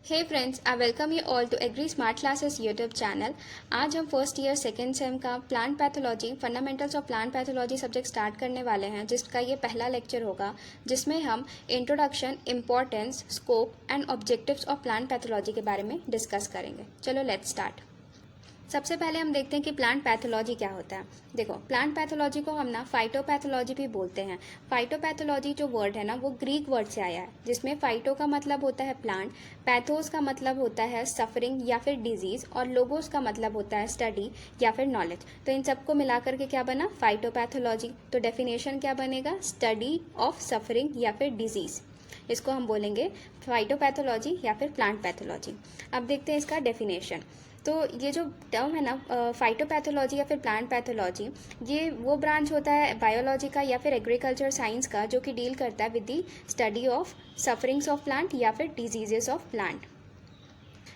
Hey friends, I welcome you all to agri smart classes YouTube channel. आज हम first year second sem का plant pathology fundamentals of plant pathology subject start करने वाले हैं, जिसका ये पहला लेक्चर होगा, जिसमें हम introduction, importance, scope and objectives of plant pathology के बारे में डिस्कस करेंगे। चलो लेट्स स्टार्ट। सबसे पहले हम देखते हैं कि प्लांट पैथोलॉजी क्या होता है। देखो, प्लांट पैथोलॉजी को हम ना फाइटोपैथोलॉजी भी बोलते हैं। फाइटोपैथोलॉजी जो वर्ड है ना, वो ग्रीक वर्ड से आया है, जिसमें फाइटो का मतलब होता है प्लांट, पैथोस का मतलब होता है सफरिंग या फिर डिजीज, और लोगोस का मतलब होता है स्टडी या फिर नॉलेज। तो इन सबको मिलाकर के क्या बना? फाइटोपैथोलॉजी। तो डेफिनेशन क्या बनेगा? स्टडी ऑफ सफरिंग या फिर डिजीज। इसको हम बोलेंगे फाइटोपैथोलॉजी या फिर प्लांट पैथोलॉजी। अब देखते हैं इसका डेफिनेशन। तो ये जो टर्म है ना, फाइटोपैथोलॉजी या फिर प्लांट पैथोलॉजी, ये वो ब्रांच होता है बायोलॉजी का या फिर एग्रीकल्चर साइंस का, जो कि डील करता है with the study of sufferings of plant या फिर डिजीजेस ऑफ प्लांट।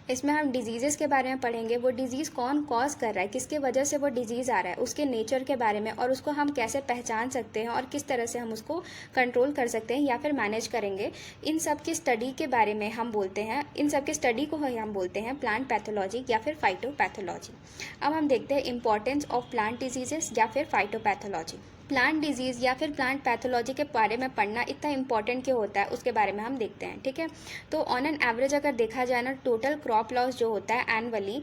इसमें हम डिजीज़ेस के बारे में पढ़ेंगे। वो डिजीज़ कौन कॉज कर रहा है, किसके वजह से वो डिजीज़ आ रहा है, उसके नेचर के बारे में, और उसको हम कैसे पहचान सकते हैं और किस तरह से हम उसको कंट्रोल कर सकते हैं या फिर मैनेज करेंगे। इन सब की स्टडी के बारे में हम बोलते हैं, इन सब की स्टडी को ही हम बोलते हैं प्लांट पैथोलॉजी या फिर फाइटोपैथोलॉजी। अब हम देखते हैं इंपॉर्टेंस ऑफ प्लांट डिजीजेस या फिर फाइटोपैथोलॉजी। प्लांट डिजीज़ या फिर प्लांट पैथोलॉजी के बारे में पढ़ना इतना इंपॉर्टेंट क्यों होता है, उसके बारे में हम देखते हैं। ठीक है, तो ऑन एन एवरेज अगर देखा जाए ना, टोटल क्रॉप लॉस जो होता है एनुअली,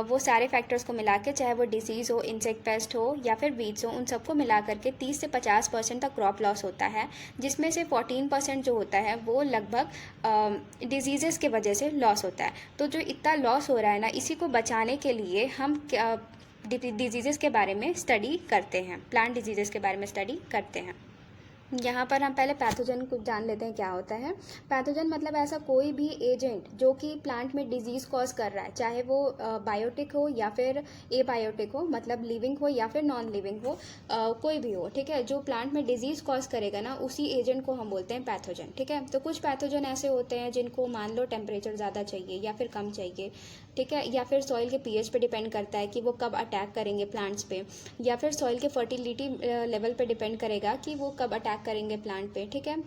वो सारे फैक्टर्स को मिला के, चाहे वो डिजीज़ हो, इंसेक्ट पेस्ट हो या फिर वीड्स हो, उन सबको मिला करके 30 से 50% तक क्रॉप लॉस होता है, जिसमें से 14% जो होता है वो लगभग डिजीज़ेस के वजह से लॉस होता है। तो जो इतना लॉस हो रहा है ना, इसी को बचाने के लिए हम डिजीज़ेस के बारे में स्टडी करते हैं, प्लांट डिजीज़ेस के बारे में स्टडी करते हैं। यहाँ पर हम पहले पैथोजन को जान लेते हैं क्या होता है। पैथोजन मतलब ऐसा कोई भी एजेंट जो कि प्लांट में डिजीज़ कॉज कर रहा है, चाहे वो बायोटिक हो या फिर एबायोटिक हो, मतलब लिविंग हो या फिर नॉन लिविंग हो, कोई भी हो। ठीक है, जो प्लांट में डिजीज़ कॉज करेगा ना, उसी एजेंट को हम बोलते हैं पैथोजन। ठीक है, तो कुछ पैथोजन ऐसे होते हैं जिनको मान लो टेम्परेचर ज़्यादा चाहिए या फिर कम चाहिए। ठीक है, या फिर सॉइल के पीएच पे डिपेंड करता है कि वो कब अटैक करेंगे प्लांट्स पे, या फिर सॉइल के फर्टिलिटी लेवल पे डिपेंड करेगा कि वो कब अटैक करेंगे प्लांट पे। ठीक है,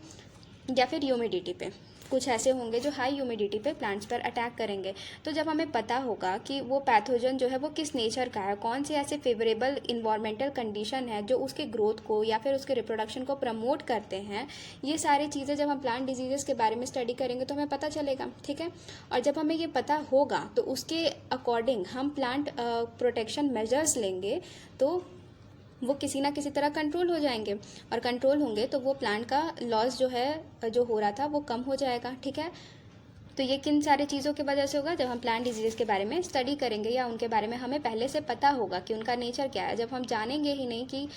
या फिर ह्यूमिडिटी पे, कुछ ऐसे होंगे जो हाई ह्यूमिडिटी पे प्लांट्स पर अटैक करेंगे। तो जब हमें पता होगा कि वो पैथोजन जो है वो किस नेचर का है, कौन से ऐसे फेवरेबल इन्वायरमेंटल कंडीशन है जो उसके ग्रोथ को या फिर उसके रिप्रोडक्शन को प्रमोट करते हैं, ये सारी चीज़ें जब हम प्लांट डिजीजेस के बारे में स्टडी करेंगे तो हमें पता चलेगा। ठीक है, और जब हमें ये पता होगा तो उसके अकॉर्डिंग हम प्लांट प्रोटेक्शन मेजर्स लेंगे, तो वो किसी ना किसी तरह कंट्रोल हो जाएंगे, और कंट्रोल होंगे तो वो प्लांट का लॉस जो है, जो हो रहा था, वो कम हो जाएगा। ठीक है, तो ये किन सारी चीज़ों की वजह से होगा? जब हम प्लांट डिजीज़ के बारे में स्टडी करेंगे या उनके बारे में हमें पहले से पता होगा कि उनका नेचर क्या है। जब हम जानेंगे ही नहीं कि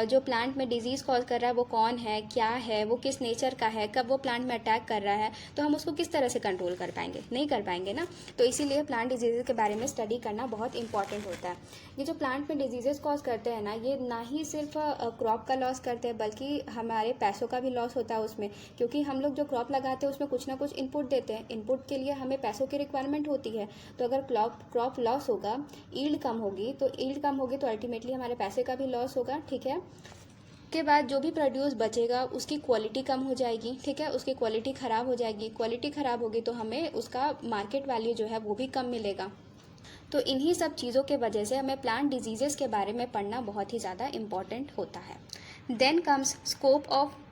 जो प्लांट में डिजीज़ कॉज कर रहा है वो कौन है, क्या है, वो किस नेचर का है, कब वो प्लांट में अटैक कर रहा है, तो हम उसको किस तरह से कंट्रोल कर पाएंगे? नहीं कर पाएंगे ना। तो इसीलिए प्लांट डिजीज़ के बारे में स्टडी करना बहुत इंपॉर्टेंट होता है। ये जो प्लांट में डिजीज़ कॉज करते हैं ना, ये ना ही सिर्फ क्रॉप का लॉस करते हैं, बल्कि हमारे पैसों का भी लॉस होता है उसमें, क्योंकि हम लोग जो क्रॉप लगाते हैं उसमें कुछ ना कुछ इनपुट देते हैं, इनपुट के लिए हमें पैसों की रिक्वायरमेंट होती है। तो अगर क्रॉप लॉस होगा, ईल्ड कम होगी, तो अल्टीमेटली हमारे पैसे का भी लॉस होगा। ठीक है, के बाद जो भी प्रोड्यूस बचेगा उसकी क्वालिटी कम हो जाएगी। ठीक है, उसकी क्वालिटी ख़राब हो जाएगी, क्वालिटी ख़राब होगी तो हमें उसका मार्केट वैल्यू जो है वो भी कम मिलेगा। तो इन्हीं सब चीज़ों के वजह से हमें प्लांट डिजीज़ेस के बारे में पढ़ना बहुत ही ज़्यादा इम्पॉर्टेंट होता है। Then comes scope of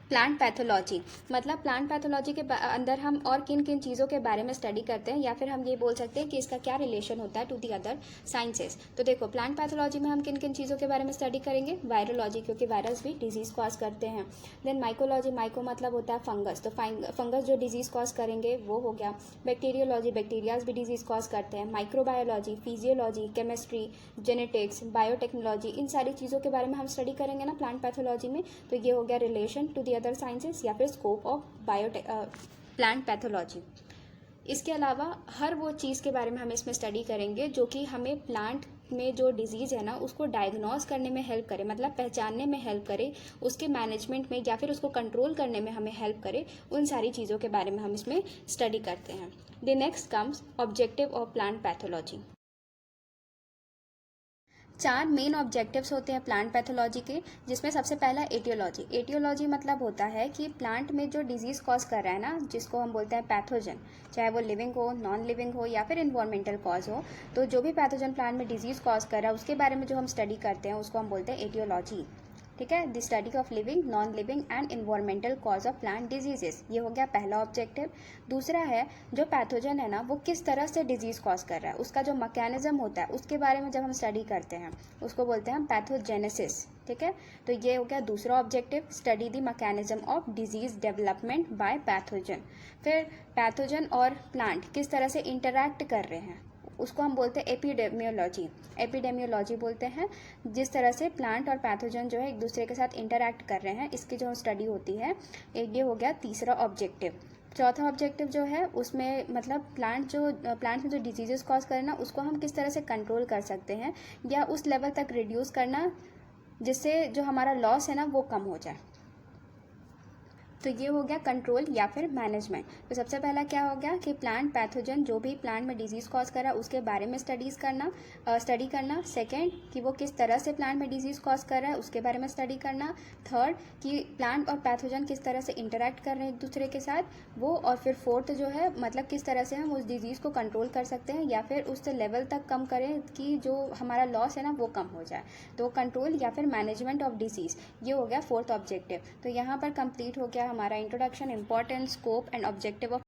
plant pathology. मतलब प्लांट पैथोलॉजी के अंदर हम और किन किन चीज़ों के बारे में स्टडी करते हैं, या फिर हम ये बोल सकते हैं कि इसका क्या रिलेशन होता है टू दी अदर साइंसेस। तो देखो, प्लांट पैथोलॉजी में हम किन किन चीज़ों के बारे में स्टडी करेंगे? वायरोलॉजी, क्योंकि वायरस भी डिजीज़ कॉज करते हैं। देन माइकोलॉजी, माइको मतलब होता है फंगस, तो फंगस जो डिजीज़ कॉज करेंगे वो हो गया। बैक्टीरियोलॉजी, बैक्टीरियाज भी डिजीज़ कॉज करते हैं। Microbiology, physiology, chemistry, genetics, biotechnology, इन सारी चीज़ों के बारे में हम स्टडी करेंगे ना प्लांट पैथोलॉजी में। तो ये हो गया relation to the other sciences या फिर स्कोप ऑफ प्लांट पैथोलॉजी। इसके अलावा हर वो चीज़ के बारे में हम इसमें स्टडी करेंगे जो कि हमें प्लांट में जो डिजीज़ है ना, उसको डायग्नोज करने में हेल्प करे, मतलब पहचानने में हेल्प करे, उसके मैनेजमेंट में या फिर उसको कंट्रोल करने में हमें हेल्प करे। उन सारी चीज़ों के बारे में हम इसमें स्टडी करते हैं। The next comes objective of plant pathology. 4 main objectives होते हैं प्लांट पैथोलॉजी के, जिसमें सबसे पहला एटियोलॉजी। एटियोलॉजी मतलब होता है कि प्लांट में जो डिजीज़ कॉज कर रहा है ना, जिसको हम बोलते हैं पैथोजन, चाहे वो लिविंग हो, नॉन लिविंग हो या फिर इन्वायरमेंटल कॉज हो, तो जो भी पैथोजन प्लांट में डिजीज़ कॉज कर रहा है उसके बारे में जो हम स्टडी करते हैं उसको हम बोलते हैं एटियोलॉजी। ठीक है, the study of living, non living and environmental cause of plant diseases, ये हो गया पहला ऑब्जेक्टिव। दूसरा है जो पैथोजन है ना वो किस तरह से डिजीज़ कॉज कर रहा है, उसका जो मैकेनिज्म होता है उसके बारे में जब हम स्टडी करते हैं उसको बोलते हैं हम पैथोजेनेसिस। ठीक है, तो ये हो गया दूसरा objective, study the mechanism of disease development bye pathogen. फिर पैथोजन और प्लांट किस तरह से इंटरैक्ट कर रहे हैं उसको हम बोलते हैं एपिडेमियोलॉजी। एपिडेमियोलॉजी बोलते हैं जिस तरह से प्लांट और पैथोजन जो है एक दूसरे के साथ इंटरैक्ट कर रहे हैं, इसकी जो स्टडी होती है। ये हो गया तीसरा ऑब्जेक्टिव। चौथा ऑब्जेक्टिव जो है उसमें मतलब प्लांट में जो डिजीजेस कॉज करना उसको हम किस तरह से कंट्रोल कर सकते हैं या उस लेवल तक रिड्यूस करना जिससे जो हमारा लॉस है ना वो कम हो जाए। तो ये हो गया कंट्रोल या फिर मैनेजमेंट। तो सबसे पहला क्या हो गया कि प्लांट पैथोजन जो भी प्लांट में डिजीज़ कॉज कर रहा है उसके बारे में स्टडी करना। सेकंड कि वो किस तरह से प्लांट में डिजीज़ कॉज कर रहा है उसके बारे में स्टडी करना। थर्ड कि प्लांट और पैथोजन किस तरह से इंटरैक्ट कर रहे हैं एक दूसरे के साथ वो। और फिर फोर्थ जो है मतलब किस तरह से हम उस डिजीज़ को कंट्रोल कर सकते हैं या फिर उस लेवल तक कम करें कि जो हमारा लॉस है ना वो कम हो जाए। तो कंट्रोल या फिर मैनेजमेंट ऑफ डिजीज़, ये हो गया फोर्थ ऑब्जेक्टिव। तो यहाँ पर कंप्लीट हो गया हमारा introduction, importance, scope and objective of